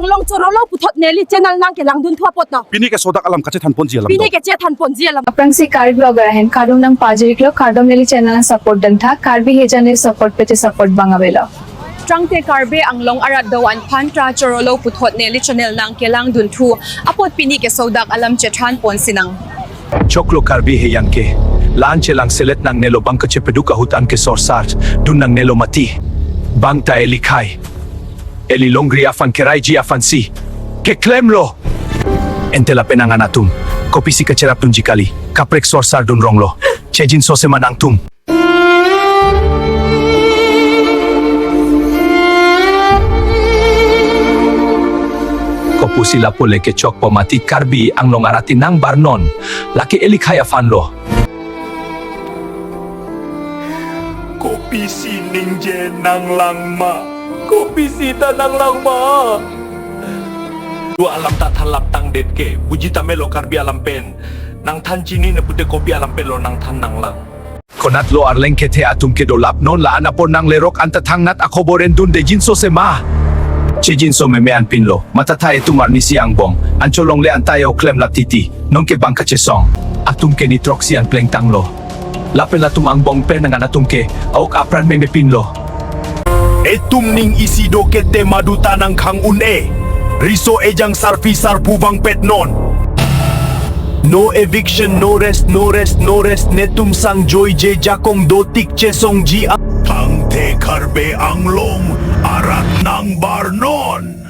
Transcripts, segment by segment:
Anglong corolo putot neli channel nang ke langdun thua pot no. Pini ke sodak alam kache than ponji alam. Pini ke che than ponji alam. Aprang si Karbi blogger ahen kadum nang pajiriklo kadum neli channel na support dan tha Karbi hejaner support pete support bangabelo. Trangte Karbi Anglong arat dawan pantra corolo putot neli channel nang ke langdun thu apot pini ke sodak alam che than pon sinang. Choklo Karbi heyan ke lanche lang selet nang nelo bang kache peduka hutan ke sorsart dun nang nelo mati bangta elikai eli longri afan kerai ji afan si ke klemlo ente la penangan atum kopisi kacerap tun jikali kaprek sorsar dun ronglo chejin sose manang tum kopusi lapole ke chok pomati Karbi Anglong arati nang barnon laki elikai afan lo kopi si ninje nang langma kopi si nang langma dua alam tak halap tang det ke buji tamelo Karbi alam pen nang tan chini na pute kopi alam pen lo nang tan nang lang konat lo arleng kete atum ke dolap non la anapon nang lerok anta tangnat akoboren dun de jinso sema che jinso memean pinlo matata etum arnisi angbong ancholong le antayo klem latiti non ke bangka chesong atum ke nitroxian pleng tanglo lapel atum angbong pen nang anatum ke auk apran meme pinlo etum ning isi dokete maduta nang kang une riso ejang sarfi sarpu bang pet non no eviction no rest no rest no rest netum sang joy je jakong dotik chesong ji tang te Karbi Anglong arat nang barnon.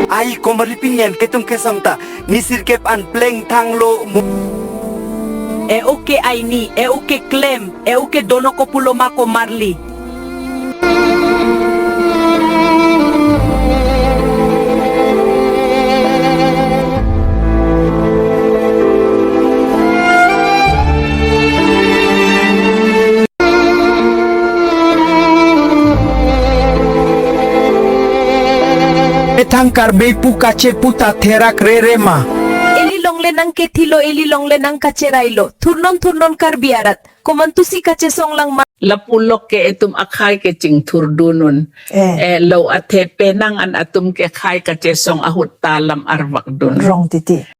Ai komaripinyan ketong kesamta nisir kep an pleng tanglo e oke aini e oke klem e oke dono ko pulo mako marli etang Karbi puka puta terak rerema eli longle nang ketilo eli longle nang kacerailo turnon Karbi arat komantusi kace song lang ma lapulok ke etum akhay ke cing turdunun law ate penang an atum ke khay kace song ahut talam arwak dun Rong titi.